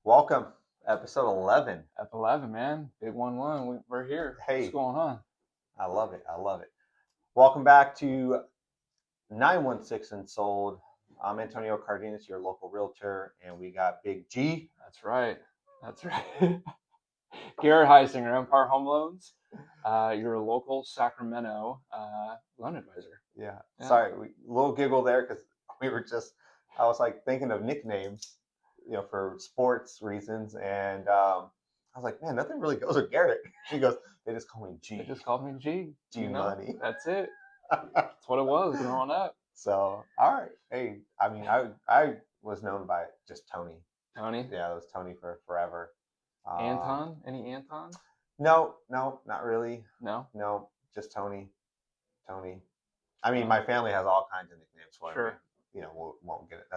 Welcome, episode 11. F11, man. Big 1-1. We're here. What's Hey, going on? I love it. I love it. Welcome back to 916 and Sold. I'm Antonio Cardenas, your local realtor, and we got Big G. That's right. That's right. Garrett Heisinger, Empire Home Loans. Your local Sacramento loan advisor. Yeah. Yeah. Sorry, little giggle there because I was like thinking of nicknames, for sports reasons, and I was like, man, nothing really goes with Garrett. She goes, they just call me G. They just called me G. G Money. That's it. That's what it was growing up. So, all right. Hey, I mean, I was known by just Tony. Tony? Yeah, it was Tony for forever. Anton? Any Anton? No, not really. No? No, just Tony. Tony. I mean, my family has all kinds of nicknames for me. Sure. Won't get it.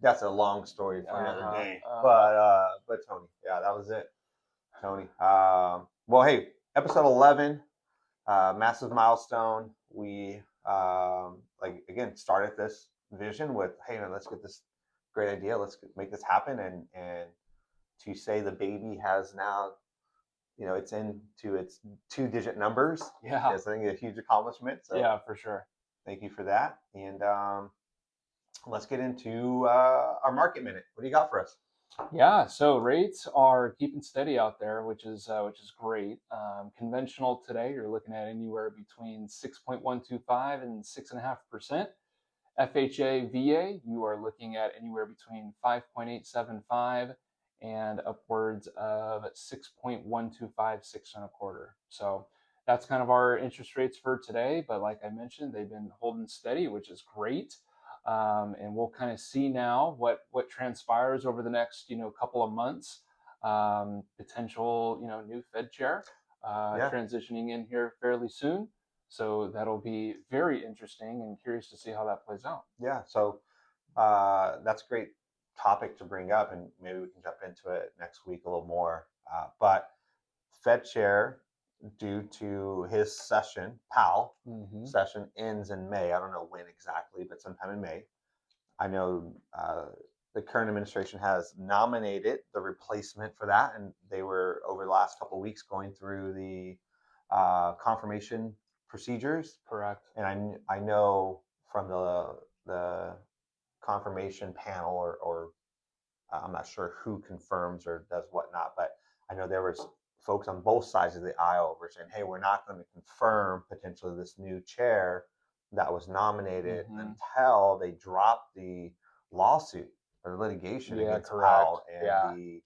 That's a long story for another day. But Tony. Yeah, that was it. Tony. Well, hey, episode 11, massive milestone. We again started this vision with, hey man, let's get this great idea. Let's make this happen, and to say the baby has now, it's into its 2-digit numbers. Yeah. Is, I think, a huge accomplishment. So yeah, for sure. thank you for that. And let's get into our market minute. What do you got for us? Yeah, so rates are keeping steady out there, which is great. Conventional today, you're looking at anywhere between 6.125 and 6.5%. FHA VA, you are looking at anywhere between 5.875 and upwards of 6.125, 6.25. So that's kind of our interest rates for today. But like I mentioned, they've been holding steady, which is great. And we'll kind of see now what transpires over the next couple of months. Potential new Fed chair transitioning in here fairly soon, so that'll be very interesting and curious to see how that plays out. Yeah, so that's a great topic to bring up, and maybe we can jump into it next week a little more. But Fed chair, due to his session, Powell session ends in May. I don't know when exactly, but sometime in May. I know the current administration has nominated the replacement for that, and they were over the last couple of weeks going through the confirmation procedures. Correct. And I know from the confirmation panel, or I'm not sure who confirms or does whatnot, but I know there was folks on both sides of the aisle were saying, hey, we're not going to confirm potentially this new chair that was nominated until they drop the lawsuit or litigation against Powell and the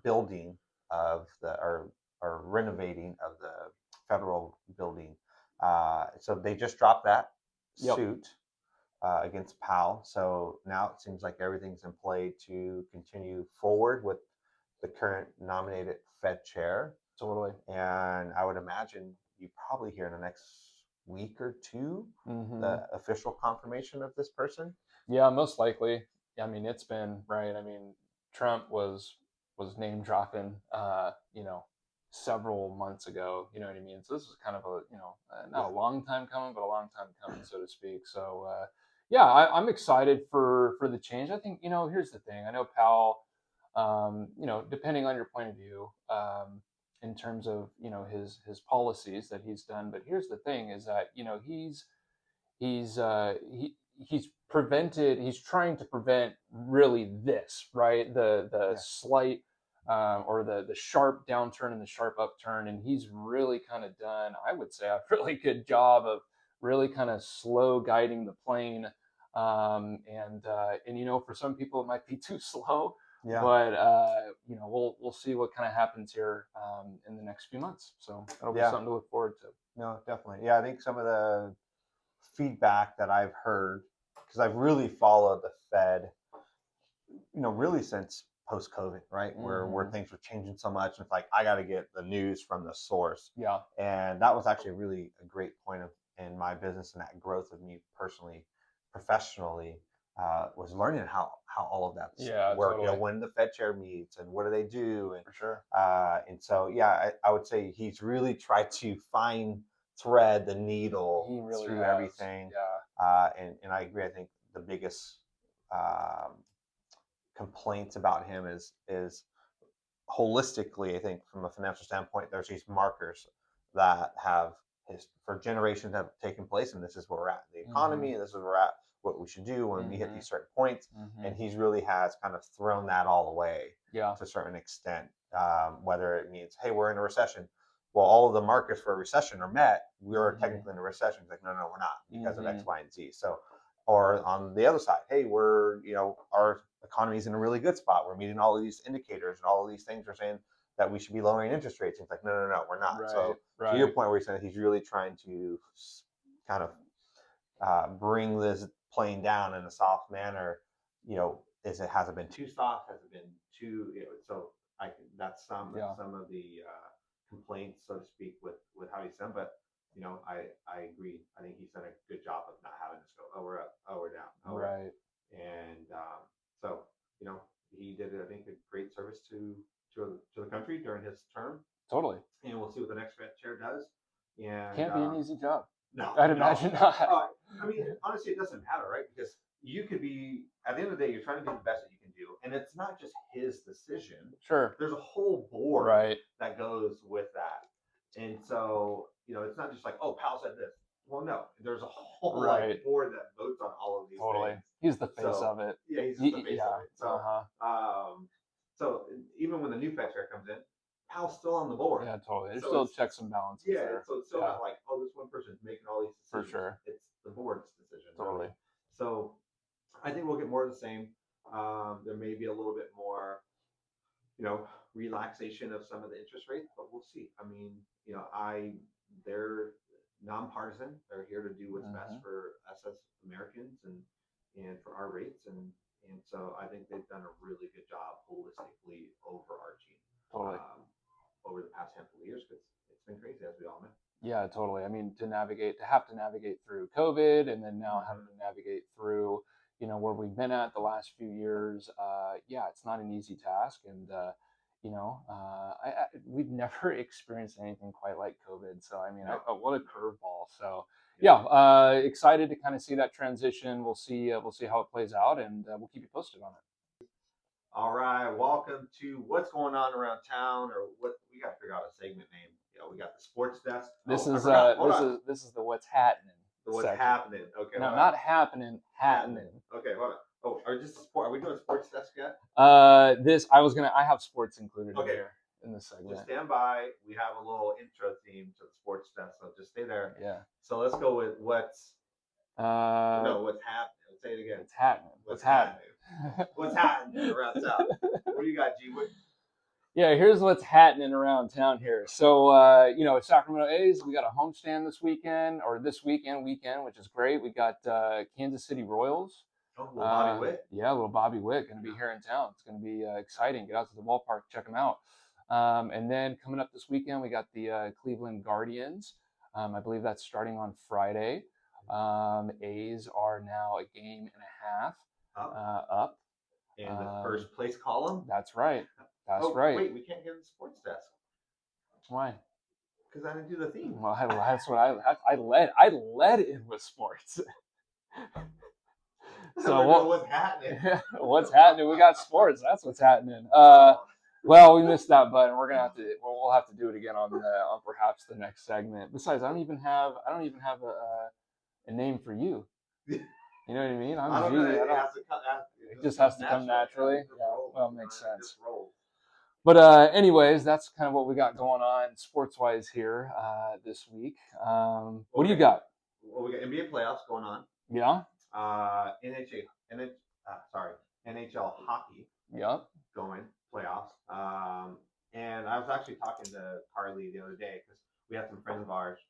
building of or renovating of the federal building. So they just dropped that suit against Powell. So now it seems like everything's in play to continue forward with the current nominated Fed chair. Totally. And I would imagine you probably hear in the next week or two the official confirmation of this person. Yeah, most likely. I mean, it's been right. I mean, Trump was name dropping, several months ago. You know what I mean? So this was kind of not a long time coming, but a long time coming, so to speak. So yeah, I'm excited for the change. I think here's the thing. I know Powell. Depending on your point of view, in terms of his policies that he's done. But here's the thing: is that he's trying to prevent really this, right? The slight or the sharp downturn and the sharp upturn, and he's really kind of done, I would say, a really good job of really kind of slow guiding the plane. And for some people it might be too slow. Yeah. But we'll see what kind of happens here in the next few months. So that'll be something to look forward to. No, definitely. Yeah, I think some of the feedback that I've heard, because I've really followed the Fed, really since post-COVID, right? Where things were changing so much, and it's like I got to get the news from the source. Yeah. And that was actually really a great point in my business, and that growth of me personally, professionally, was learning how all of that work. Totally. When the Fed chair meets and what do they do, and for sure. And so I would say he's really tried to thread the needle through everything. Yeah. And I agree. I think the biggest complaints about him is holistically, I think from a financial standpoint, there's these markers that have for generations have taken place, and this is where we're at in the Mm-hmm. economy, and this is where we're at, what we should do when we hit Mm-hmm. these certain points. Mm-hmm. And he's really has kind of thrown that all away Yeah. to a certain extent. Whether it means, hey, we're in a recession. Well, all of the markers for a recession are met. We are Mm-hmm. technically in a recession. It's like, no, no, we're not because of Mm-hmm. X, Y, and Z. So, or on the other side, hey, our economy is in a really good spot. We're meeting all of these indicators, and all of these things are saying that we should be lowering interest rates. It's like, no, no, no, we're not. Right. So to your Right. point where you're saying he's really trying to kind of bring this plane down in a soft manner, has it been too soft? Has it been too, so that's Yeah. some of the complaints, so to speak, with how he's done. But, I agree. I think he's done a good job of not having us go, oh, we're up, oh, we're down, oh, we're up. Right. And so, he did, I think, a great service to the country during his term, Totally. and we'll see what the next Fed chair does. And Can't be an easy job. no, I'd no. imagine not. I mean, honestly, it doesn't matter, right? Because you could be, at the end of the day, you're trying to do the best that you can do, and it's not just his decision. Sure. There's a whole board Right. that goes with that, and so it's not just like, oh, Powell said this. Well, no, there's a whole Right. board that votes on all of these Totally. things. He's the face So of it. yeah, he's just the face Yeah. of it. So so even when the new Fed chair comes in, Powell's still on the board. Yeah, totally. There's So still it's checks and balances yeah, there. so it's still Yeah. not like, oh, this one person's making all these For decisions. sure. It's the board's decision. Totally. Really. So I think we'll get more of the same. There may be a little bit more, relaxation of some of the interest rates, but we'll see. I mean, they're nonpartisan. They're here to do what's best for us as Americans and for our rates, and so I think they've done a really good job holistically overarching Totally. over the past handful of years, because it's been crazy, as we all know. Yeah, totally. I mean, to have to navigate through COVID, and then now having to navigate through, where we've been at the last few years. Yeah, it's not an easy task, and we've never experienced anything quite like COVID. So I mean, No. what a curveball. So yeah, excited to kind of see that transition. We'll see how it plays out, and we'll keep you posted on it. All right, welcome to what's going on around town, or what we got to figure out a segment name. We got the sports desk. This Oh, is this is the what's happening. The what's section. happening. Okay. No, not happening. Happening. Okay, hold on. Oh, are we doing sports desk yet? I have sports included in here in this segment. Just stand by. We have a little intro theme to the sports desk, so just stay there. Yeah. So let's go with what's happening. Let's say it again. What's happening? What's happening? What's happening around town? What do you got, G? Yeah, here's what's happening around town here. So, Sacramento A's, we got a homestand this weekend, which is great. We got Kansas City Royals. Oh, little Bobby Witt. Yeah, little Bobby Witt going to be here in town. It's going to be exciting. Get out to the ballpark, check them out. And then coming up this weekend, we got the Cleveland Guardians. I believe that's starting on Friday. A's are now a game and a half up. In the first place column? That's right. That's right. Wait, we can't get in the sports desk. Why? Because I didn't do the theme. Well, that's what I led in with sports. So what's happening? What's happening? We got sports. That's what's happening. Well, we missed that button. We'll have to do it again on perhaps the next segment. Besides, I don't even have a name for you. You know what I mean? It just has to come naturally. Yeah, well, it makes sense. But anyways, that's kind of what we got going on sports-wise here this week. What do you got? Well, we got NBA playoffs going on. Yeah. NHL hockey. Yep. Going playoffs. And I was actually talking to Carly the other day, because we had some friends of ours.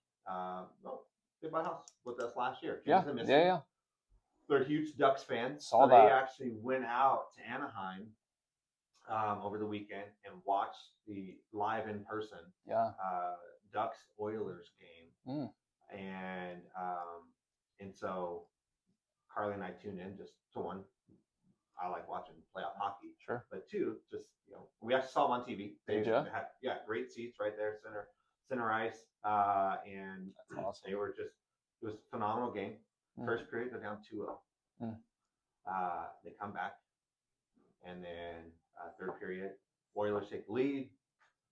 They bought a house with us last year. Yeah. They're huge Ducks fans. They actually went out to Anaheim over the weekend and watched the live in person Ducks Oilers game. And so Carly and I tuned in just to one. I like watching playoff hockey. Sure. But two, just we actually saw them on TV. They had great seats right there, center ice, and that's awesome. They were just, it was a phenomenal game. First period, they're down 2-0. They come back, and then third period, Oilers take the lead,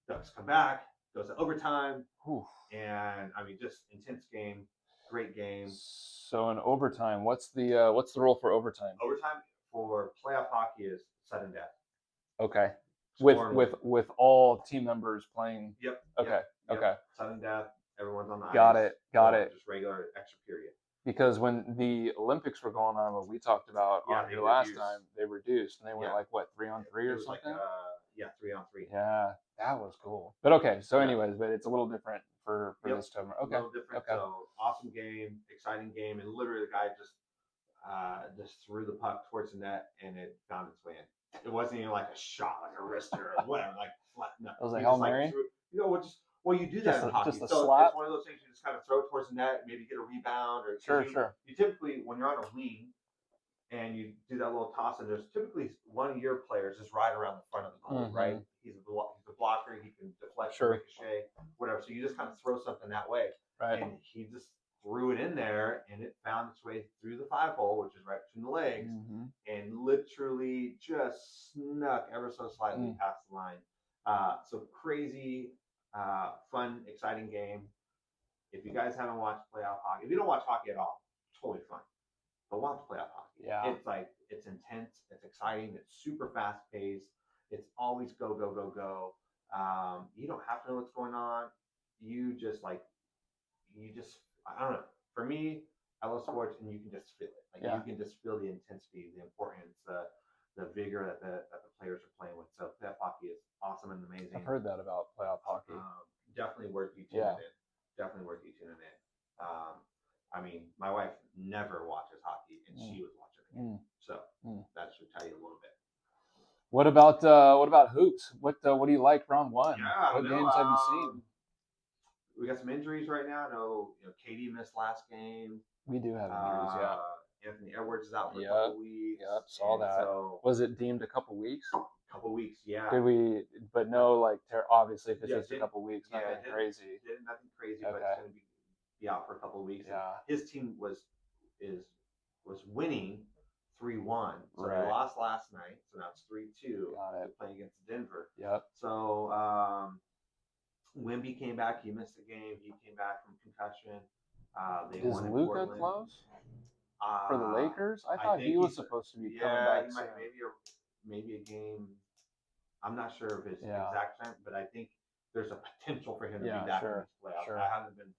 Ducks come back, goes to overtime, Whew. and I mean, just intense game, great game. So in overtime, what's the rule for overtime? Overtime for playoff hockey is sudden death. Okay. Score and win. With all team members playing. Yep. Okay. Yep, Okay. yep. Sudden death. Everyone's on the Got ice. it. Got it. Just regular extra period. Because when the Olympics were going on, what we talked about on here last time, they reduced and they went like what 3-on-3 or something. Like, 3-on-3. Yeah, that was cool. But okay, so anyways, but it's a little different for this tournament. Okay. A little different. Okay. So awesome game, exciting game, and literally the guy just threw the puck towards the net and it found its way in. It wasn't even like a shot, like a wrister or whatever, like flat. No, it was like Hail Mary. You do that in hockey. Just a so slap? It's one of those things you just kind of throw towards the net, maybe get a rebound, or Sure. You typically, when you're on a wing and you do that little toss, and there's typically one of your players just right around the front of the goal, right? He's a blocker. He can deflect, ricochet, whatever. So you just kind of throw something that way, right? And he just threw it in there, and it found its way through the 5-hole, which is right between the legs, and literally just snuck ever so slightly past the line. So crazy, fun, exciting game. If you guys haven't watched playoff hockey, if you don't watch hockey at all, totally fun. But watch playoff hockey. Yeah. It's intense, it's exciting, it's super fast paced, it's always go, go, go, go. You don't have to know what's going on. I don't know. For me, I love sports, and you can just feel it. Like you can just feel the intensity, the importance, the vigor that the players are playing with. So playoff hockey is awesome and amazing. I've heard that about playoff hockey. Definitely worth you tuning in. Definitely worth you tuning in. I mean, my wife never watches hockey, and she was watching the game. So that should tell you a little bit. What about hoops? What do you like round one? Yeah, what games have you seen? We got some injuries right now. I know, Katie missed last game. We do have injuries, Anthony Edwards is out for a couple weeks. Yep, saw that. So, was it deemed a couple weeks? Couple weeks, yeah. Did we? But no, like obviously, if it's just a couple weeks, nothing crazy. Nothing crazy, but it's going to be out for a couple of weeks. Yeah. His team was winning 3-1. So they lost last night. So now it's 3-2. Got it. Playing against Denver. Yep. So Wemby came back. He missed the game. He came back from concussion. Is Luka close for the Lakers? I thought he was supposed to be coming back. He might, maybe a game. I'm not sure of his exact time, but I think there's a potential for him to be back in this playoffs. Sure. I haven't been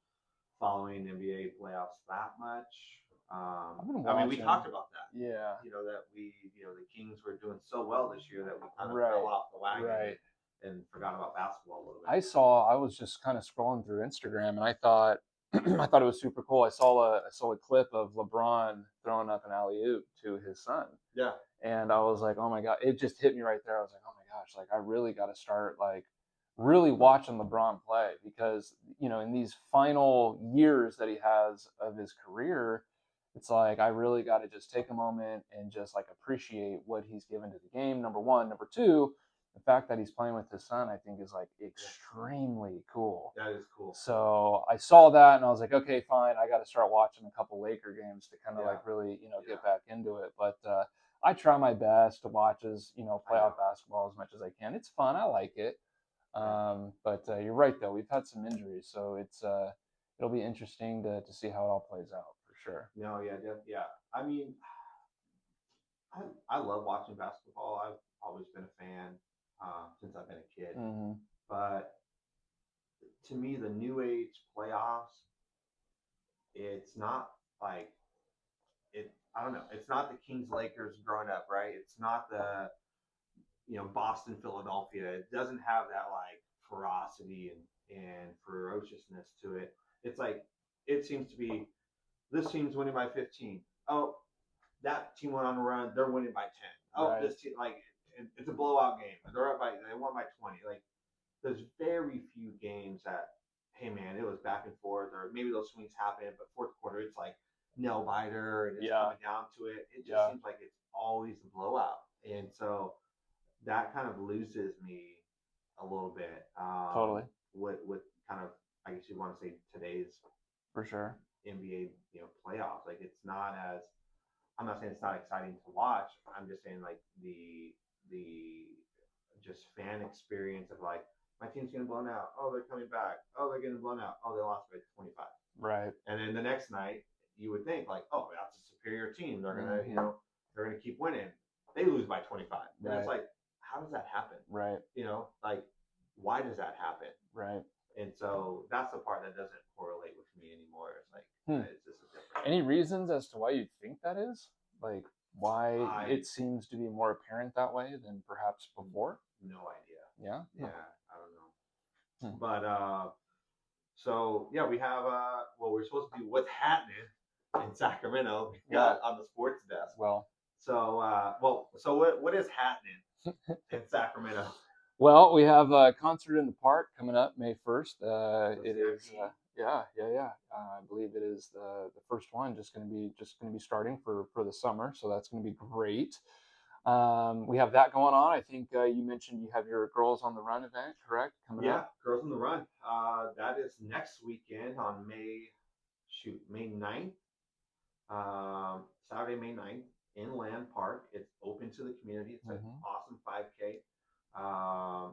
following NBA playoffs that much. I mean, we talked about that. Yeah. That the Kings were doing so well this year that we kind of fell off the wagon and forgot about basketball a little bit. I was just kind of scrolling through Instagram, and I thought it was super cool. I saw a clip of LeBron throwing up an alley-oop to his son. Yeah. And I was like, oh my God, it just hit me right there. I was like, oh my gosh, like I really got to start really watching LeBron play, because, in these final years that he has of his career, it's like I really got to just take a moment and just appreciate what he's given to the game. Number one. Number two, the fact that he's playing with his son, I think, is extremely cool. That is cool. So I saw that and I was like, okay, fine. I got to start watching a couple Laker games to kind of really, get back into it. But I try my best to watch playoff basketball as much as I can. It's fun. I like it. But you're right though. We've had some injuries, so it'll be interesting to see how it all plays out for sure. No, yeah. I mean, I love watching basketball. I've always been a fan. Since I've been a kid. But to me, the new age playoffs, it's not like it. I don't know. It's not the Kings Lakers growing up, right? It's not the Boston Philadelphia. It doesn't have that ferocity and ferociousness to it. It's it seems to be this team's winning by 15. Oh, that team went on a run. They're winning by 10. Oh, this team it's a blowout game. They won by 20. There's very few games that, hey man, it was back and forth, or maybe those swings happen, but fourth quarter it's nail biter and it's coming down to it. It just seems like it's always a blowout, and so that kind of loses me a little bit. Totally. With kind of, I guess you want to say, today's for sure NBA playoffs. It's not as, I'm not saying it's not exciting to watch. I'm just saying the the just fan experience of like my team's getting blown out. Oh, they're coming back. Oh, they're getting blown out. Oh, they lost by 25. Right. And then the next night, you would think like, oh, that's a superior team. They're gonna, Mm-hmm. they're gonna keep winning. They lose by 25, and it's Right. like, how does that happen? Right. Like, why does that happen? Right. And so that's the part that doesn't correlate with me anymore. It's like, it's just a different. Any reasons as to why you think that is? Like why it seems to be more apparent that way than perhaps before? No idea. Yeah. Yeah, I don't know. But so yeah, we have well, we're supposed to do what's happening in Sacramento on the sports desk. Well, so what is happening in Sacramento? Well, we have a concert in the park coming up May 1st. It is, yeah. I believe it is the first one. Just going to be starting for the summer, so that's going to be great. We have that going on. I think you mentioned you have your Girls on the Run event, correct? Coming up. Girls on the Run. That is next weekend on May 9th. Saturday, May 9th in Land Park. It's open to the community. It's an awesome 5K. I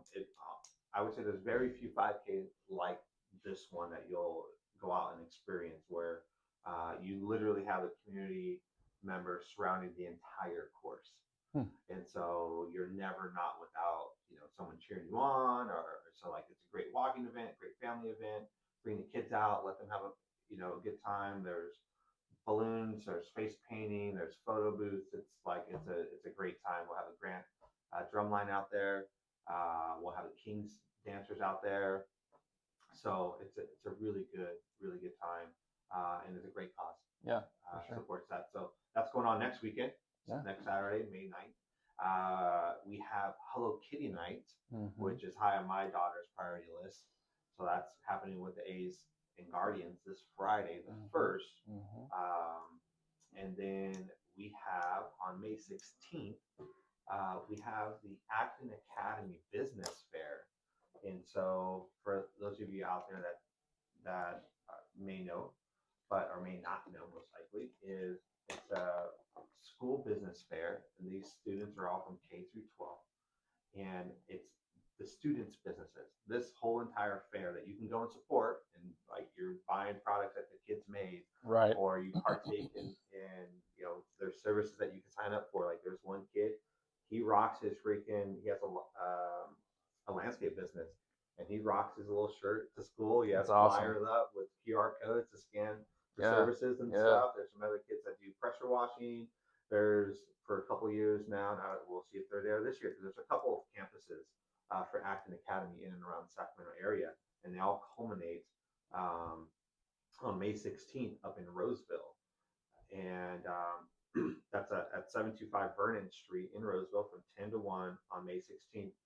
would say there's very few 5Ks like this one that you'll go out and experience, where you literally have a community member surrounding the entire course. And so you're never not without, someone cheering you on, or so like it's a great walking event, great family event. Bring the kids out, let them have a good time. There's balloons, there's face painting, there's photo booths. It's a great time. We'll have a grand drum line out there. We'll have the King's dancers out there. So it's a really good time, and it's a great cause. Yeah, supports that. So that's going on next weekend. Next Saturday, May 9th. We have Hello Kitty Night, which is high on my daughter's priority list. So that's happening with the A's and Guardians this Friday, the 1st. And then we have on May 16th, we have the Acton Academy Business Fair. And so for those of you out there that may know, or may not know, most likely, it's a school business fair, and these students are all from K through 12, and it's the students' businesses. This whole entire fair that you can go and support, and like you're buying products that the kids made, right? Or you partake in there's services that you can sign up for. Like there's one kid, he rocks his freaking. He has a landscape business, and he rocks his little shirt to school. He has flyers up with QR codes to scan services and stuff. There's some other kids that do pressure washing. There's for a couple years now. Now we'll see if they're there this year, because there's a couple of campuses for Acton Academy in and around the Sacramento area, and they all culminate on May 16th up in Roseville, and that's at 725 Vernon Street in Roseville from 10 to 1 on May 16th.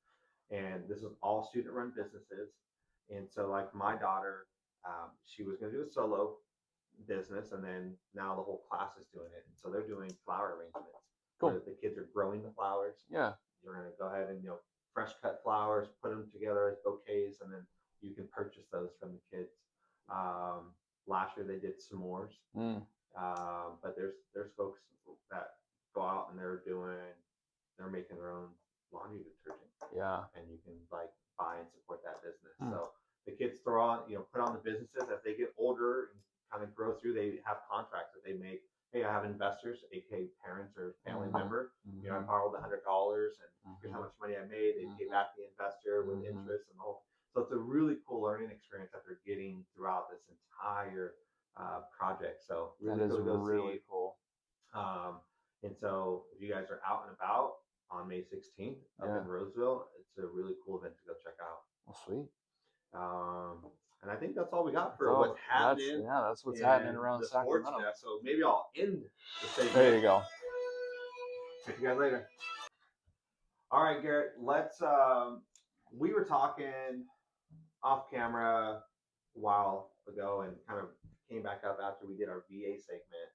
And this is all student-run businesses. And so, like my daughter, she was going to do a solo business, and then now the whole class is doing it. And so they're doing flower arrangements. Cool. Where the kids are growing the flowers. Yeah. You're going to go ahead and fresh cut flowers, put them together as bouquets, and then you can purchase those from the kids. Last year they did s'mores. But there's folks that go out and they're making their own laundry detergent. Yeah. And you can like buy and support that business. So the kids put on the businesses as they get older and kind of grow through. They have contracts that they make. Hey, I have investors, aka parents or family member. I borrowed $100, and here's how much money I made. They pay back the investor with interest and the whole. So it's a really cool learning experience that they're getting throughout this entire project. So really that is really cool. And so if you guys are out and about on May 16th up in Roseville, it's a really cool event to go check out. Well, sweet. And I think that's all we got for what's happening. That's what's happening around Sacramento. So maybe I'll end the segment. There you go. Catch you guys later. All right, Garrett. We were talking off camera a while ago, and kind of came back up after we did our VA segment.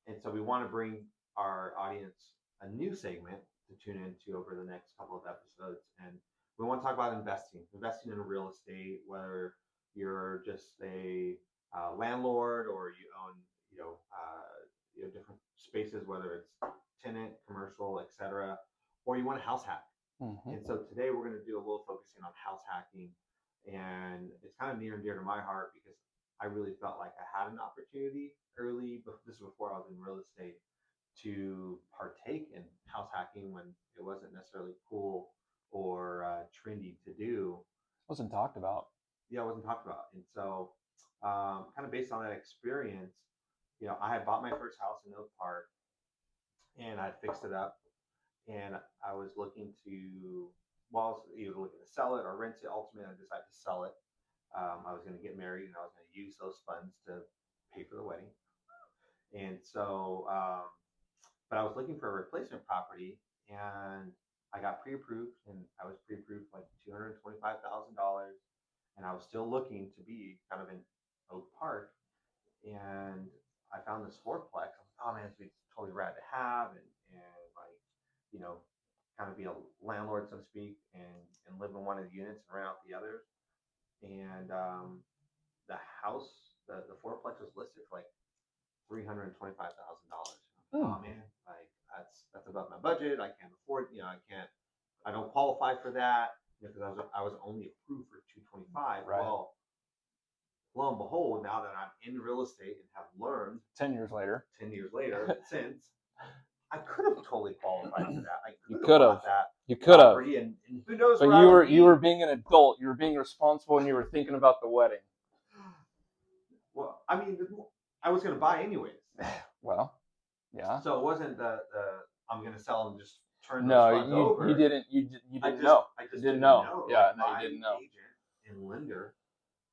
And so we want to bring our audience a new segment to tune into over the next couple of episodes. And we want to talk about investing in real estate, whether you're just a landlord or you own, different spaces, whether it's tenant, commercial, etc., or you want a house hack. Mm-hmm. And so today we're going to do a little focusing on house hacking, and it's kind of near and dear to my heart because I really felt like I had an opportunity early, but this was before I was in real estate, to partake in house hacking when it wasn't necessarily cool or trendy to do. Wasn't talked about. Yeah, it wasn't talked about. And so, kind of based on that experience, I had bought my first house in Oak Park and I fixed it up. And I was looking to, well, I was either looking to sell it or rent it. Ultimately, I decided to sell it. I was going to get married and I was going to use those funds to pay for the wedding. And so, but I was looking for a replacement property and I got pre-approved and I was pre-approved for like $225,000 and I was still looking to be kind of in Oak Park and I found this fourplex. I'm like, oh man, it's be totally rad to have and like, you know, kind of be a landlord, so to speak, and live in one of the units and rent out the others. And the house, the fourplex was listed for like $325,000. Hmm. Oh man, like that's above my budget. I can't afford. I can't. I don't qualify for that because I was only approved for 225. Right. Well, lo and behold, now that I'm in real estate and have learned 10 years later. 10 years later since, I could have totally qualified for that. I You could could have have. bought that You could have. property, and who knows But where I would be. you were being an adult. You were being responsible, and you were thinking about the wedding. Well, I mean, I was going to buy anyways. Well, yeah. So it wasn't the I'm going to sell and just turn those No, funds over. you didn't. You I didn't just, know. I just You didn't didn't know. know. Yeah, Like no, you my didn't know. agent and lender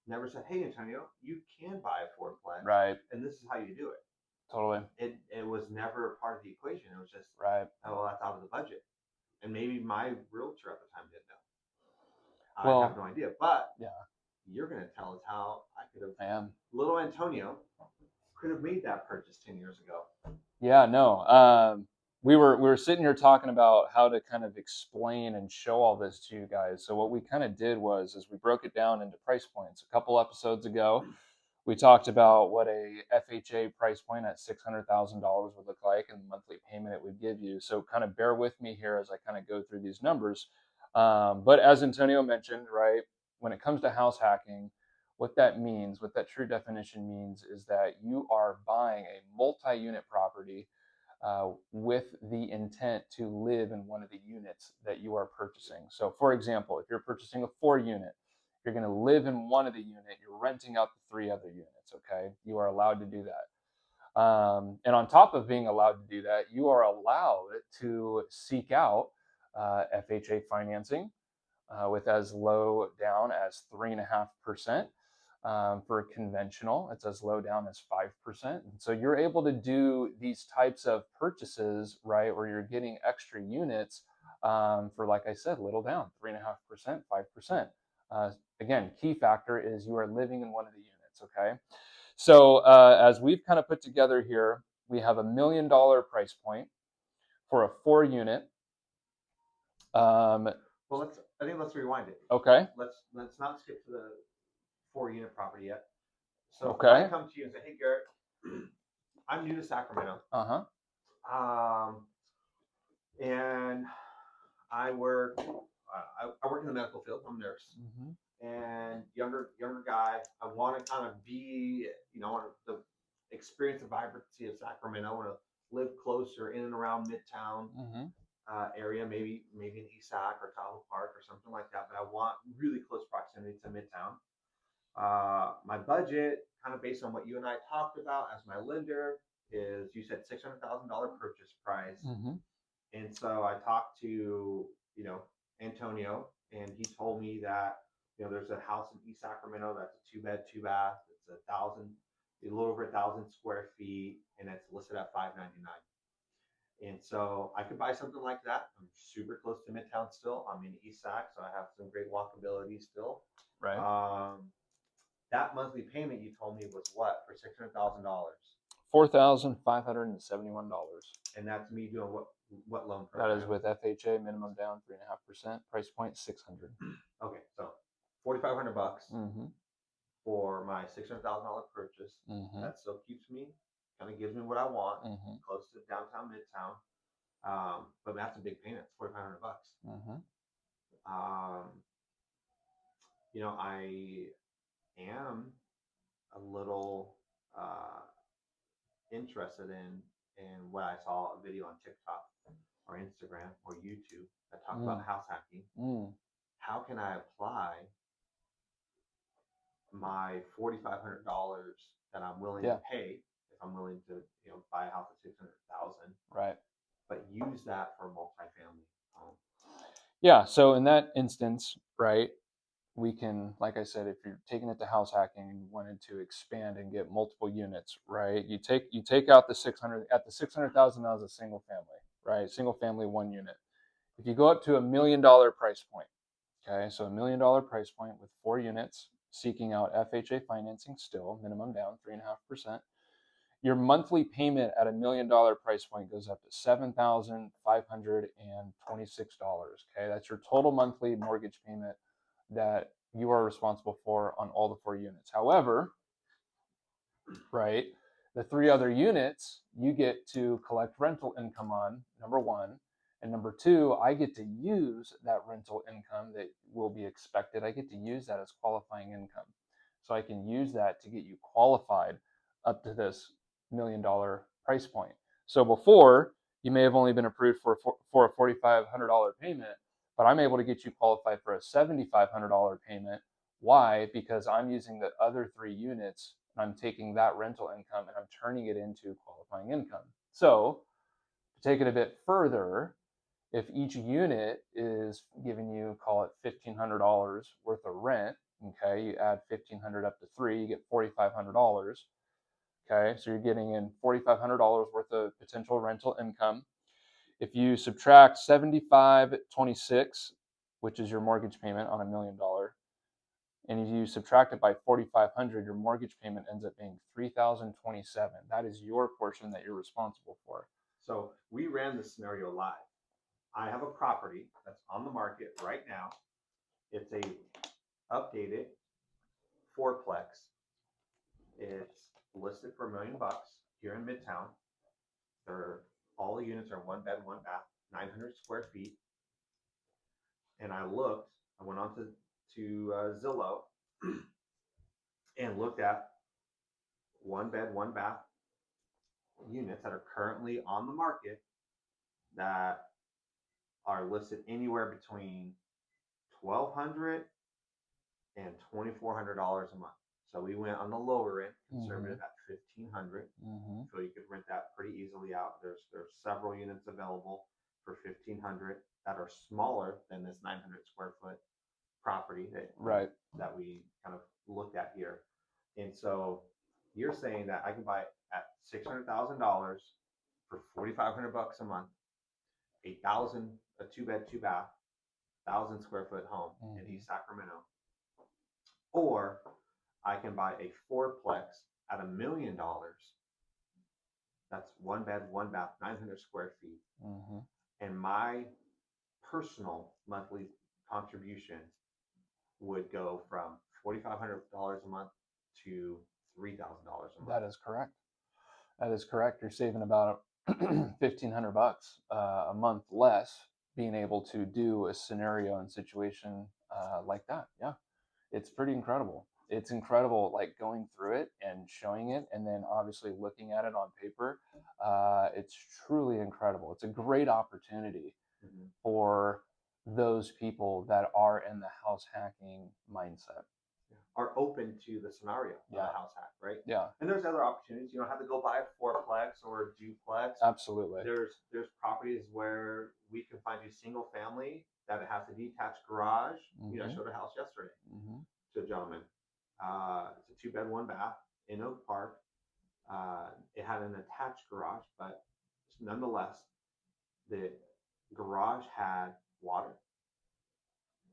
never said, "Hey, Antonio, you can buy a fourplex, Right. and this is how you do it." Totally. It was never part of the equation. It was just, Right. oh, well, that's out of the budget, and maybe my realtor at the time didn't know. Well, I have no idea, but yeah. You're going to tell us how I could have. I am. Little Antonio could have made that purchase 10 years ago. Yeah. No. We were sitting here talking about how to kind of explain and show all this to you guys. So what we kind of did was we broke it down into price points. A couple episodes ago, we talked about what a FHA price point at $600,000 would look like and the monthly payment it would give you. So kind of bear with me here as I kind of go through these numbers. But as Antonio mentioned, right, when it comes to house hacking, what that means, what that true definition means, is that you are buying a multi-unit property with the intent to live in one of the units that you are purchasing. So, for example, if you're purchasing a 4 unit, you're going to live in one of the unit. You're renting out the 3 other units. Okay, you are allowed to do that. And on top of being allowed to do that, you are allowed to seek out FHA financing with as low down as 3.5%. For conventional, it's as low down as 5%. And so you're able to do these types of purchases, right, where you're getting extra units for, like I said, little down, 3.5%, 5%. Again, key factor is you are living in one of the units, okay? So as we've kind of put together here, we have $1 million price point for a 4 unit. Well, let's rewind it. Okay. Let's not skip to the 4 unit property yet. So okay. if I come to you and say, "Hey, Garrett, I'm new to Sacramento. And I work in the medical field. I'm a nurse, and younger guy. I want to kind of be, I want to experience the vibrancy of Sacramento. I want to live closer in and around Midtown area, maybe in East Sac or Tahoe Park or something like that. But I want really close proximity to Midtown. My budget, kind of based on what you and I talked about as my lender, is you said $600,000 purchase price. And so I talked to, Antonio, and he told me that, there's a house in East Sacramento that's a 2-bed, 2-bath. It's a little over 1,000 square feet, and it's listed at $599. And so I could buy something like that. I'm super close to Midtown still. I'm in East Sac, so I have some great walkability still. Right. That monthly payment you told me was what for $600,000? $4,571. And that's me doing what loan program? That is with FHA, minimum down 3.5%, price point $600. Okay, so $4,500 for my $600,000 purchase. That still keeps me, kind of gives me what I want, close to downtown Midtown. But that's a big payment, $4,500. Mm-hmm. Um, I am a little interested in what I saw a video on TikTok or Instagram or YouTube that talk about Mm. house hacking. Mm. How can I apply my $4,500 that I'm willing to Yeah. pay if I'm willing to buy a house at 600,000, Right. but use that for multifamily home? Yeah. So in that instance, right, we can, like I said, if you're taking it to house hacking and you wanted to expand and get multiple units, right? You take out the 600 at the 600,000. That was a single family, right? Single family, one unit. If you go up to $1 million price point, okay, so $1 million price point with 4 units, seeking out FHA financing, still minimum down 3.5%. Your monthly payment at $1 million price point goes up to $7,526. Okay, that's your total monthly mortgage payment that you are responsible for on all the 4 units. However, right, the 3 other units you get to collect rental income on, number one. And number two, I get to use that rental income that will be expected. I get to use that as qualifying income. So I can use that to get you qualified up to this $1 million price point. So before, you may have only been approved for a $4,500 payment, but I'm able to get you qualified for a $7,500 payment. Why? Because I'm using the other 3 units and I'm taking that rental income and I'm turning it into qualifying income. So to take it a bit further, if each unit is giving you, call it $1,500 worth of rent, okay, you add 1,500 up to 3, you get $4,500. Okay, so you're getting in $4,500 worth of potential rental income. If you subtract 7526, which is your mortgage payment on $1 million, and if you subtract it by 4,500, your mortgage payment ends up being 3,027. That is your portion that you're responsible for. So we ran this scenario live. I have a property that's on the market right now. It's a updated fourplex. It's listed for $1 million here in Midtown. All the units are one bed, one bath, 900 square feet. And I went on to Zillow and looked at one bed, one bath units that are currently on the market that are listed anywhere between 1,200 and $2,400 a month. So we went on the lower end, conservative at 1,500. Mm-hmm. So you could rent that pretty easily out. There's several units available for 1,500 that are smaller than this 900 square foot property Right. that we kind of looked at here. And so you're saying that I can buy it at $600,000 for $4,500 a month, a 2 bed, 2 bath, 1,000 square foot home in East Sacramento, or I can buy a fourplex at $1 million. That's one bed, one bath, 900 square feet. Mm-hmm. And my personal monthly contribution would go from $4,500 a month to $3,000 a month. That is correct. That is correct. You're saving about $1,500 a month less being able to do a scenario and situation like that. Yeah, it's pretty incredible. It's incredible, like going through it and showing it, and then obviously looking at it on paper. It's truly incredible. It's a great opportunity for those people that are in the house hacking mindset. Are open to the scenario of a house hack, right? Yeah, And there's other opportunities. You don't have to go buy a fourplex or a duplex. absolutely. There's properties where we can find you single family that it has a detached garage. I showed a house yesterday to a gentleman. It's a 2 bed, 1 bath in Oak Park. It had an attached garage, but nonetheless, the garage had water,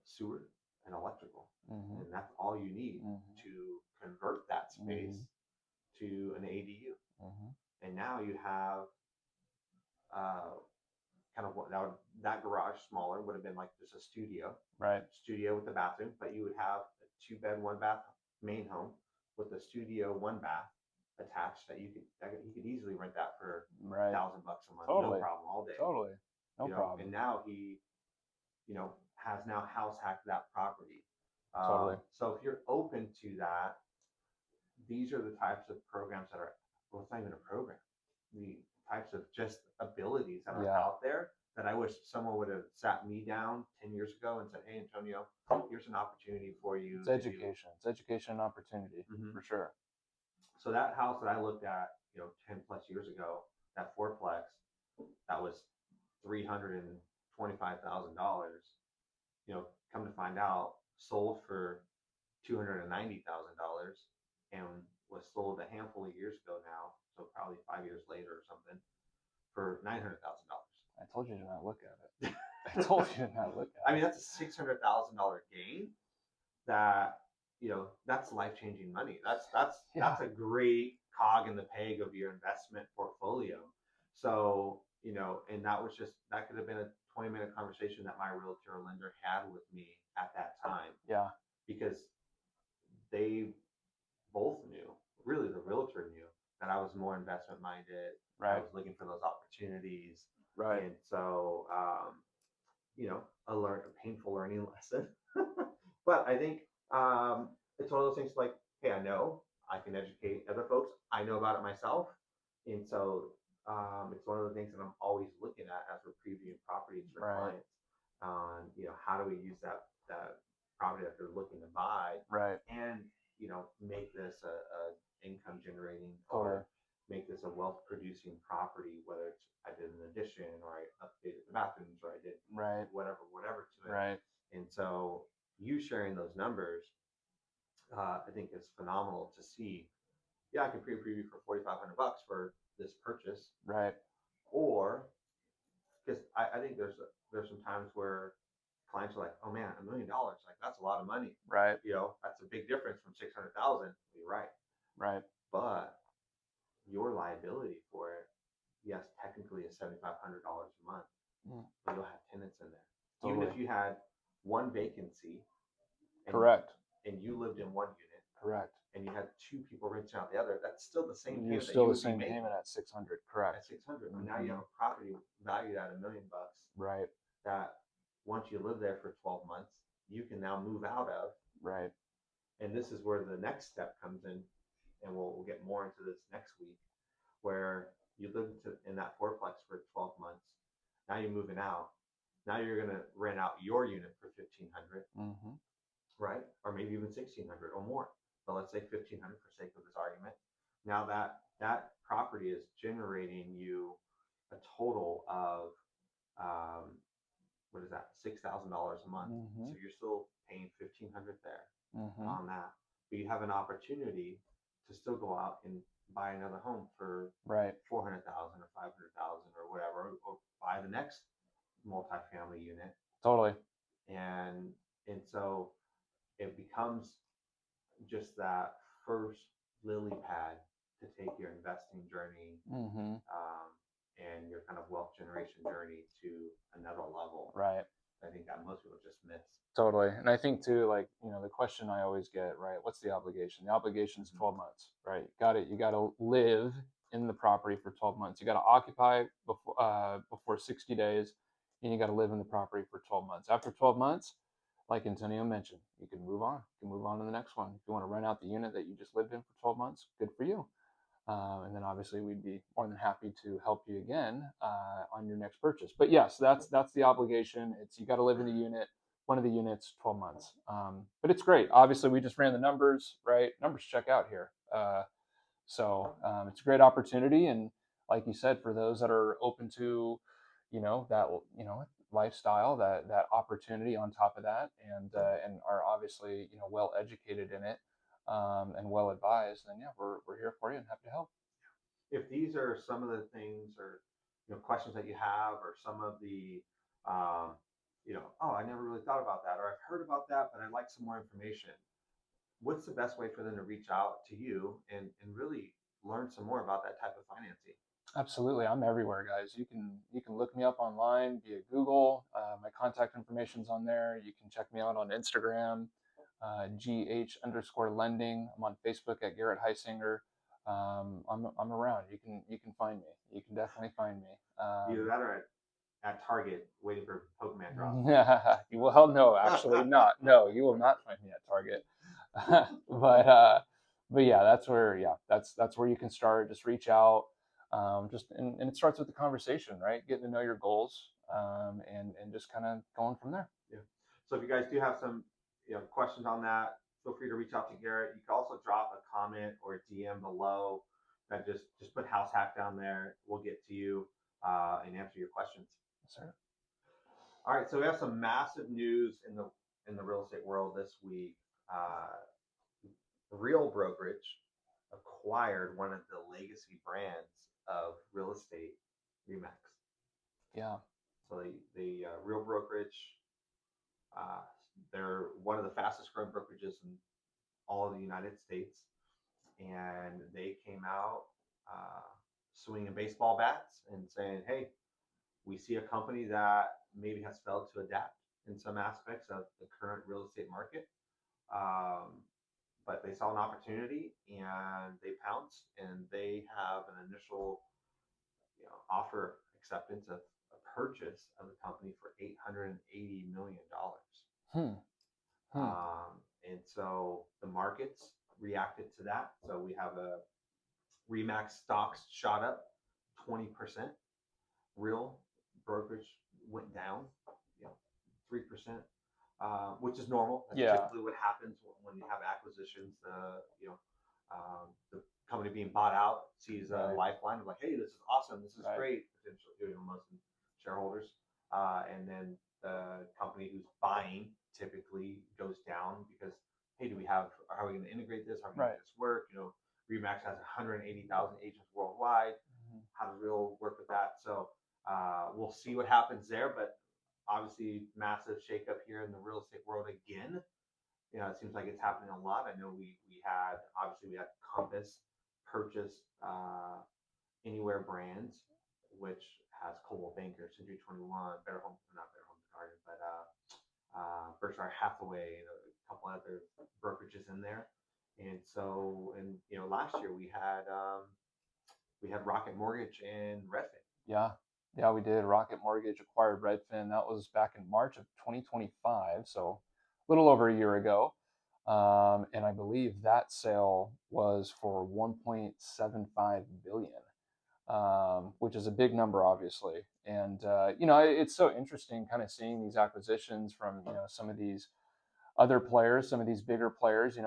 sewer, and electrical. And that's all you need to convert that space to an ADU. And now you have kind of what that garage smaller would have been like just a studio, Right. Studio with a bathroom, but you would have a 2 bed, 1 bath main home with a studio, 1 bath, attached that he could easily rent that for Right. $1,000 a month, no Totally. problem, all day. Totally. No And problem. now he, has now house hacked that property. Totally. So if you're open to that, these are the types of programs that are, well, it's not even a program, the types of just abilities that are Yeah. out there that I wish someone would have sat me down 10 years ago and said, hey, Antonio, here's an opportunity for you It's to do. education. It's education and opportunity for sure. So that house that I looked at, 10 plus years ago, that fourplex, that was $325,000, come to find out, sold for $290,000 and was sold a handful of years ago now, so probably 5 years later or something, for $900,000. I told you to not look at it. I told you to not look at I mean, it. that's a $600,000 gain. That that's life changing money. That's a great cog in the peg of your investment portfolio. So and that could have been a 20-minute conversation that my realtor or lender had with me at that time. Yeah. Because they both knew, really the realtor knew, that I was more investment minded. Right. I was looking for those opportunities. Right. And so, a painful learning lesson. But I think it's one of those things like, hey, I know I can educate other folks. I know about it myself. And so it's one of the things that I'm always looking at as we're previewing properties for clients on, how do we use that property that they're looking to buy and, make this a income generating or make this a wealth producing property, whether it's I did an addition or I updated the bathrooms or I did whatever to it. Right. And so you sharing those numbers, I think is phenomenal to see. Yeah, I can preview for $4,500 for this purchase. Right. Or because I think there's some times where clients are like, oh man, $1 million, like that's a lot of money. Right. That's a big difference from 600,000. You're right. Right. But your liability for it, yes, technically is $7,500 a month, but you'll have tenants in there. Totally. Even if you had one vacancy, correct, and you lived in one unit, correct, and you had two people renting out the other, that's still the same. You're still the same payment at 600, correct? At 600, but now you have a property valued at $1 million, right? That once you live there for 12 months, you can now move out of, right? And this is where the next step comes in, and we'll get more into this next week, where you live in that fourplex for 12 months. Now you're moving out. Now you're going to rent out your unit for $1,500, right? Or maybe even $1,600 or more. But let's say $1,500 for sake of this argument. Now that property is generating you a total of what is that? $6,000 a month. So you're still paying $1,500 there on that. But you have an opportunity to still go out and buy another home for $400,000 or $500,000 or whatever, or buy the next multifamily unit. Totally. And so it becomes just that first lily pad to take your investing journey and your kind of wealth generation journey to another level. Right. I think that most people just miss. Totally. And I think too, like, the question I always get, right? What's the obligation? The obligation is 12 months, right? You got to live in the property for 12 months. You got to occupy before 60 days, and you got to live in the property for 12 months. After 12 months, like Antonio mentioned, you can move on. You can move on to the next one. If you want to rent out the unit that you just lived in for 12 months, good for you. And then obviously we'd be more than happy to help you again on your next purchase. But yes, that's the obligation. It's you got to live in the unit, one of the units, 12 months. But it's great. Obviously, we just ran the numbers, right? Numbers check out here. So it's a great opportunity, and like you said, for those that are open to, that lifestyle, that opportunity on top of that, and are obviously well educated in it. And well advised, then yeah, we're here for you and happy to help. If these are some of the things or questions that you have, or some of the oh, I never really thought about that, or I've heard about that, but I'd like some more information. What's the best way for them to reach out to you and really learn some more about that type of financing? Absolutely, I'm everywhere, guys. You can look me up online via Google. My contact information's on there. You can check me out on Instagram, GH_lending. I'm on Facebook at Garrett Heisinger. I'm around. You can find me. You can definitely find me. Either that or at Target waiting for Pokemon drop. Well, no, actually not. No, you will not find me at Target. but but yeah, that's where you can start. Just reach out. And it starts with the conversation, right? Getting to know your goals, and just kind of going from there. Yeah. So if you guys do have some questions on that, feel free to reach out to Garrett. You can also drop a comment or a DM below. That just put house hack down there. We'll get to you and answer your questions. Yes, sir. All right. So we have some massive news in the real estate world this week. Uh, Real Brokerage acquired one of the legacy brands of real estate, Remax. Yeah. So the Real Brokerage, uh, they're one of the fastest growing brokerages in all of the United States, and they came out swinging baseball bats and saying, "Hey, we see a company that maybe has failed to adapt in some aspects of the current real estate market." Um, but they saw an opportunity and they pounced, and they have an initial offer acceptance of a purchase of the company for $880 million. Hmm. Hmm. And so the markets reacted to that. So we have a Remax stocks shot up 20%. Real brokerage went down, 3%, which is normal. That's Yeah. typically what happens when you have acquisitions. The company being bought out sees a lifeline of like, hey, this is awesome, this is great, potentially, most shareholders, and then the company who's buying typically goes down because, hey, how are we going to integrate this? How are we going to make this work? Remax has 180,000 agents worldwide. How does Real work with that? So we'll see what happens there, but obviously massive shakeup here in the real estate world again. It seems like it's happening a lot. I know we had Compass purchase Anywhere Brands, which has Coldwell Banker, Century 21, Better Home, not Better Homes Garden, but Berkshire Hathaway, and a couple other brokerages in there. And so, last year we had Rocket Mortgage and Redfin. Yeah. Yeah, we did. Rocket Mortgage acquired Redfin. That was back in March of 2025, so a little over a year ago. And I believe that sale was for 1.75 billion, which is a big number, obviously. And it's so interesting, kind of seeing these acquisitions from some of these other players, some of these bigger players.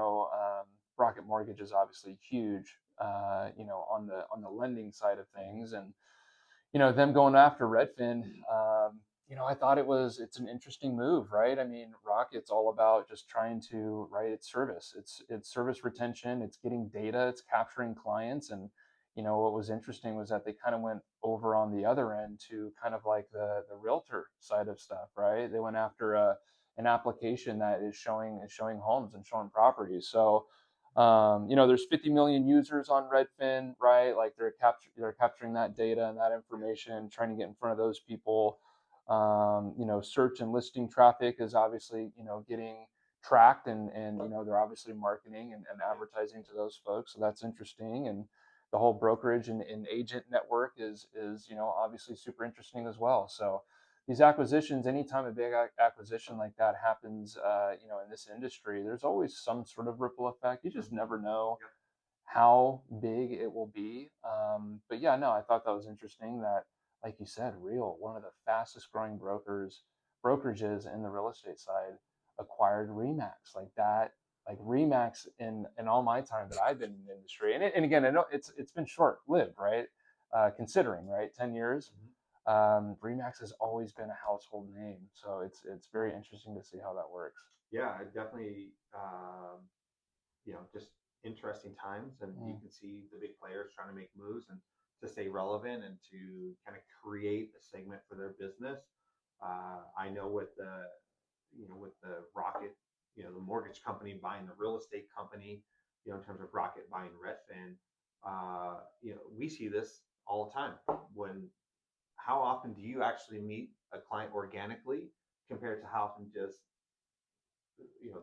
Rocket Mortgage is obviously huge, on the lending side of things, and them going after Redfin. I thought it's an interesting move, right? I mean, Rocket's all about just trying to, right? It's service, it's service retention, it's getting data, it's capturing clients, and what was interesting was that they kind of went over on the other end to kind of like the realtor side of stuff, right? They went after an application that is showing homes and showing properties. So there's 50 million users on Redfin, right? Like they're capturing that data and that information, trying to get in front of those people. Search and listing traffic is obviously getting tracked, and they're obviously marketing and advertising to those folks. So that's interesting, and the whole brokerage and agent network is obviously super interesting as well. So these acquisitions, anytime a big acquisition like that happens, in this industry, there's always some sort of ripple effect. You just never know how big it will be. But yeah, no, I thought that was interesting that, like you said, Real, one of the fastest growing brokerages in the real estate side, acquired Remax like that. Like Remax in all my time that I've been in the industry, and again, I know it's been short lived, right? Considering, right, 10 years. Remax has always been a household name, so it's very interesting to see how that works. Yeah, definitely. Just interesting times, and you can see the big players trying to make moves and to stay relevant and to kind of create a segment for their business. I know with the Rocket, the mortgage company buying the real estate company, in terms of Rocket buying Redfin, we see this all the time. How often do you actually meet a client organically compared to how often just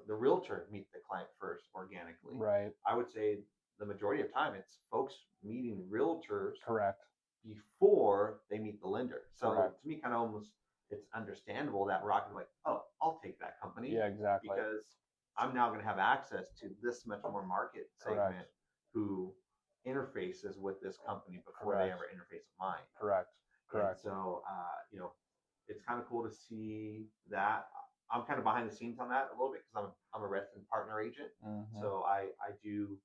the realtor meet the client first organically? Right. I would say the majority of time, it's folks meeting realtors Correct. before they meet the lender. So Correct. to me, kind of almost it's understandable that Rock is like, oh, I'll take that company Yeah, exactly. because I'm now going to have access to this much more market Correct. segment who interfaces with this company before they Correct. ever interface with mine. Correct. And Correct. so, it's kind of cool to see that. I'm kind of behind the scenes on that a little bit because I'm a resident partner agent. Mm-hmm. So I do,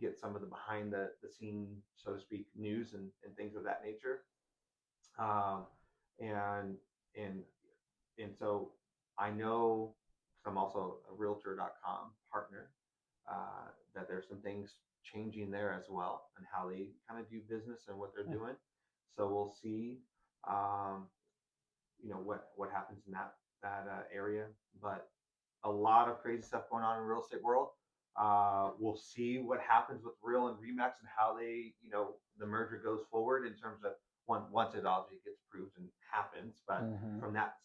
get some of the behind the scene, so to speak, news and things of that nature. Um, and and and so I know because I'm also a realtor.com partner, that there's some things changing there as well and how they kind of do business and what they're doing. So we'll see, um, what happens in that area. But a lot of crazy stuff going on in the real estate world. We'll see what happens with Real and Remax and how the merger goes forward in terms of once it obviously gets approved and happens. But Mm-hmm. from that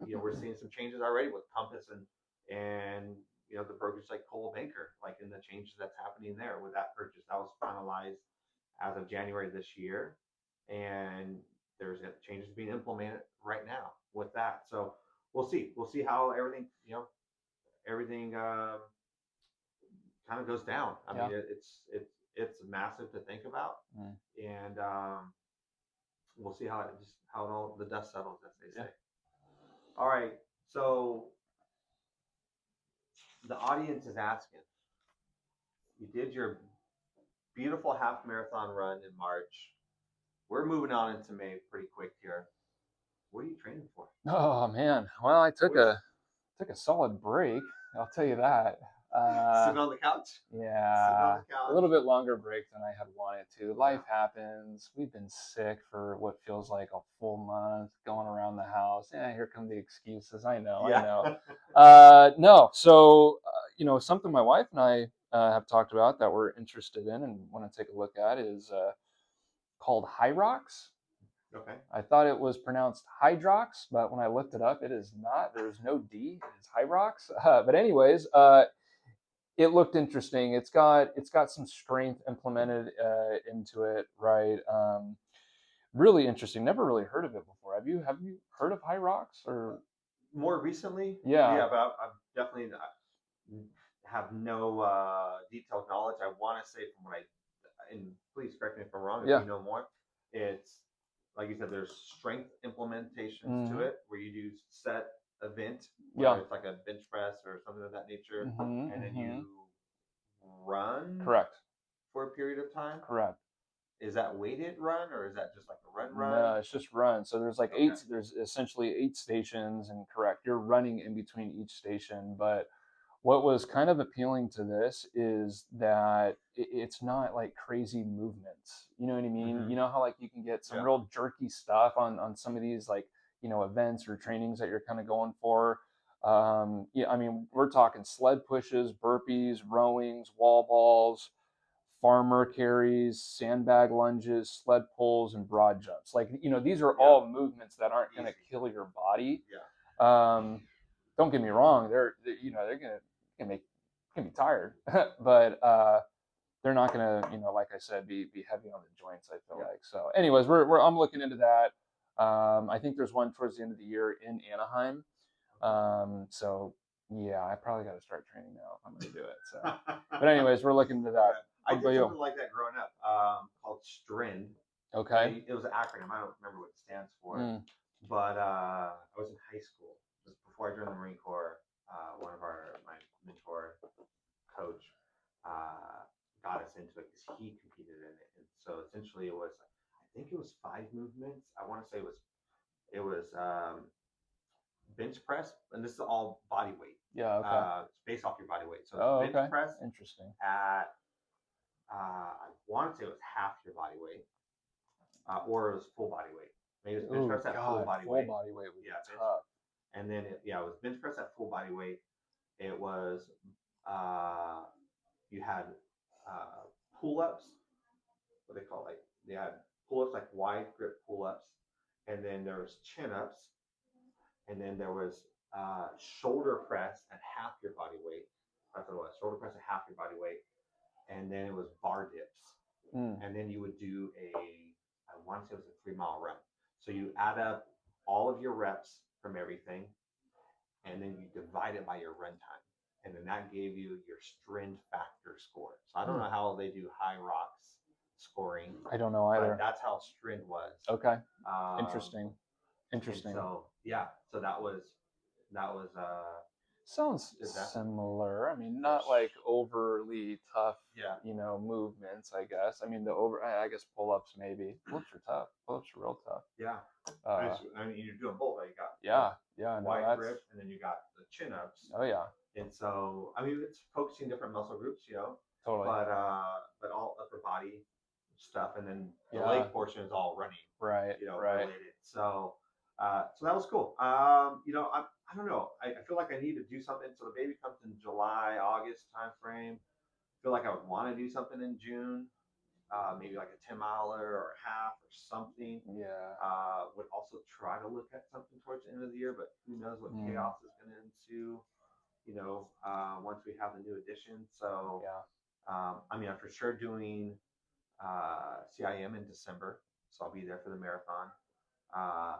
we're seeing some changes already with Compass and the brokers like Cole Banker, like in the changes that's happening there with that purchase that was finalized as of January this year, and there's changes being implemented right now with that. So we'll see how everything kind of goes down. I Yeah. mean, it's massive to think about, and we'll see how it all the dust settles, as they say. All right, so the audience is asking. You did your beautiful half marathon run in March. We're moving on into May pretty quick here. What are you training for? Oh man. Well, I took a solid break. I'll tell you that. Sitting on the couch. Yeah, a little bit longer break than I had wanted to. Life happens. We've been sick for what feels like a full month, going around the house. Yeah, here come the excuses. I know. No. So, something my wife and I have talked about that we're interested in and want to take a look at is called Hyrox. Okay. I thought it was pronounced Hydrox, but when I looked it up, it is not. There's no D. It is Hyrox. But anyways, it looked interesting. It's got some strength implemented into it, right? Really interesting. Never really heard of it before. Have you heard of Hyrox or more recently? Yeah. Yeah, but I'm definitely have no detailed knowledge. I want to say from what and please correct me if I'm wrong if you know more. It's like you said, there's strength implementations to it where you do set event, whether it's like a bench press or something of that nature, and then you run Correct. for a period of time. Correct. Is that weighted run or is that just like a run? No, it's just run. So there's like eight. There's essentially 8 stations, and correct, you're running in between each station. But what was kind of appealing to this is that it's not like crazy movements. You know what I mean? Mm-hmm. You know how like you can get some real jerky stuff on some of these like events or trainings that you're kind of going for. Yeah, I mean we're talking sled pushes, burpees, rowings, wall balls, farmer carries, sandbag lunges, sled pulls, and broad jumps. Like these are all movements that aren't going to kill your body. Don't get me wrong; they're gonna be tired, but they're not gonna like I said be heavy on the joints. I feel like so. Anyways, I'm looking into that. I think there's one towards the end of the year in Anaheim. So yeah, I probably got to start training now if I'm going to do it. So, but anyways, we're looking into that. I did something like that growing up, called STRIND. Okay. It was an acronym. I don't remember what it stands for, but I was in high school just before I joined the Marine Corps. One of my mentor coach got us into it because he competed in it, and so essentially it was, I think it was 5 movements. I want to say it was bench press, and this is all body weight. Yeah. Okay. It's based off your body weight. So it's bench press. Interesting. At I want to say it was half your body weight, or it was full body weight. Maybe it was bench press at full body weight. Full body weight would be tough. And then it was bench press at full body weight. It was you had pull ups. What they call they had pull ups, like wide grip pull ups, and then there was chin ups, and then there was shoulder press at half your body weight. That's what it was. Shoulder press at half your body weight. and then it was bar dips, Mm. and then you would do I want to say it was a 3 mile run. So you add up all of your reps from everything, and then you divide it by your run time, and then that gave you your strength factor score. So I don't Mm. know how they do high rocks scoring, I don't know but either. that's how strength was. Okay. Um, Interesting. and Interesting. so yeah, so that was Sounds did that similar. I mean, not like overly tough, yeah. movements, I guess. I mean, I guess pull-ups maybe. Pull-ups are tough. Pull-ups are real tough. Yeah. Uh, I mean, you're doing both. Right? You got yeah, yeah, no, wide that's, grip, and then you got the chin ups. oh yeah, And so, I mean, it's focusing different muscle groups, totally. but all upper body stuff, and then the Yeah, leg portion is all running, right, right. related. So, so that was cool. I don't know. I feel like I need to do something. So the baby comes in July, August timeframe. I feel like I would want to do something in June, maybe like a 10 miler or a half or something. Yeah. Would also try to look at something towards the end of the year, but who knows what Mm. chaos is going to ensue, once we have the new edition. So, Yeah. I mean, I'm for sure doing CIM in December, so I'll be there for the marathon. Uh,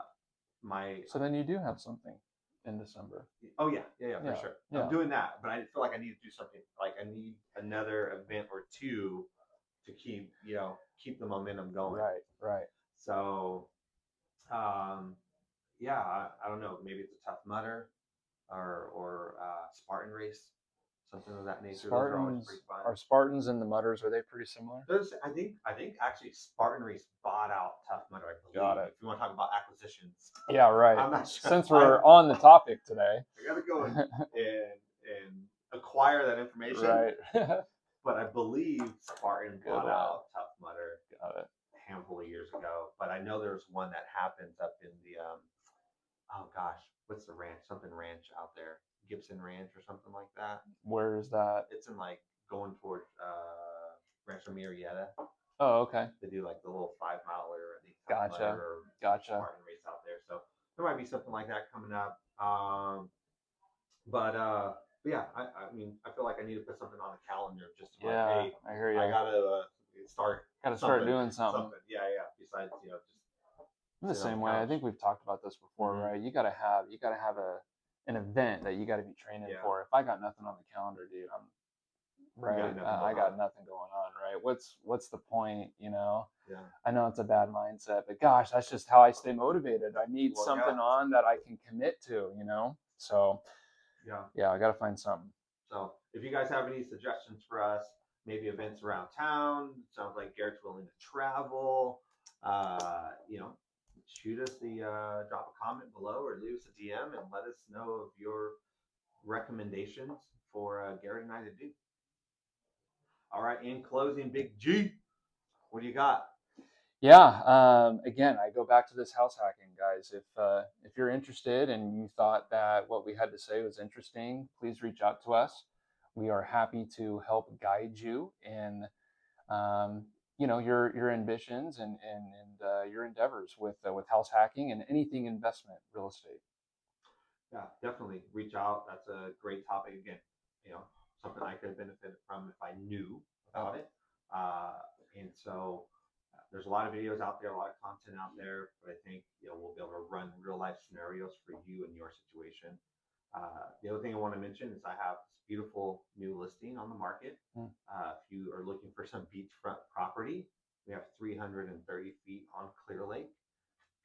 my So then you do have something in December. Oh yeah, for Yeah, sure. yeah. I'm doing that, but I feel like I need to do something. Like I need another event or two to keep the momentum going. Right, right. So, yeah, I don't know. Maybe it's a Tough Mudder or Spartan race, something of that nature. Those are always pretty fun. Are Spartans and the Mudders, are they pretty similar? I think actually Spartan Race bought out Tough Mudder. I believe. Got it. If you want to talk about acquisitions. Yeah, right. I'm not sure. Since we're on the topic today. I gotta go and acquire that information. Right. But I believe Spartan bought out Tough Mudder Got it. a handful of years ago. But I know there's one that happens up in the oh gosh, what's the ranch? Something ranch out there, Gibson Ranch or something like that. Where is that? It's in like going towards Rancho Murrieta. Oh, okay. They do like the little 5 miler, I think. Gotcha. Or Gotcha. Spartan race out there. So there might be something like that coming up. But yeah, I mean, I feel like I need to put something on the calendar just to Yeah, like, hey, I hear you. I gotta start. Gotta start doing something. Yeah. Besides, just In the sit on same the way, I couch. think we've talked about this before, Mhm. right? You gotta have an event that you gotta be training Yeah. for. If I got nothing on the calendar, dude, I'm right. I got nothing going on, right? What's the point, Yeah. I know it's a bad mindset, but gosh, that's just how I stay motivated. I need Well, something yeah. on that I can commit to, So Yeah. I gotta find something. So if you guys have any suggestions for us, maybe events around town, sounds like Garrett's willing to travel. Shoot us drop a comment below or leave us a DM and let us know of your recommendations for Garrett and I to do. All right, in closing, Big G, what do you got? Yeah. Again, I go back to this house hacking, guys. If you're interested and you thought that what we had to say was interesting, please reach out to us. We are happy to help guide you in your ambitions and your endeavors with house hacking and anything investment real estate. Yeah, definitely reach out. That's a great topic. Again, something I could have benefited from if I knew about it. And so there's a lot of videos out there, a lot of content out there, but I think we'll be able to run real life scenarios for you and your situation. The other thing I want to mention is I have this beautiful new listing on the market. If you are looking for some beachfront property, we have 330 feet on Clear Lake.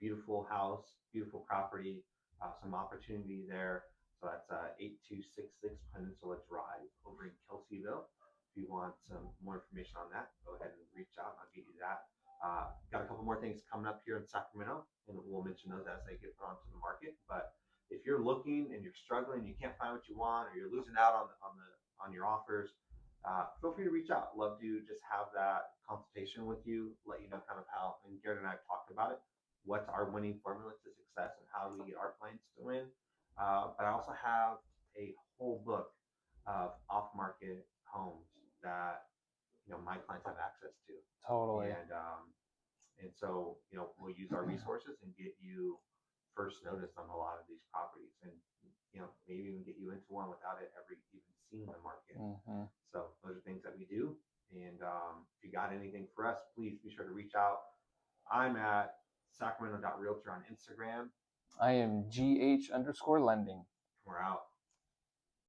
Beautiful house, beautiful property, some opportunity there. So that's 8266 Peninsula Drive over in Kelseyville. If you want some more information on that, go ahead and reach out and I'll get you that. Got a couple more things coming up here in Sacramento, and we'll mention those as they get put onto the market. But if you're looking and you're struggling, you can't find what you want, or you're losing out on your offers, feel free to reach out. Love to just have that consultation with you, let you know kind of how. And Garrett and I have talked about it. What's our winning formula to success, and how do we get our clients to win? But I also have a whole book of off-market homes that my clients have access to. Totally. And so we'll use our resources and get you first notice on a lot of these properties, and maybe even get you into one without it ever even seeing the market. Mm-hmm. So those are things that we do. And if you got anything for us, please be sure to reach out. I'm at Sacramento.realtor on Instagram. I am GH underscore lending. We're out.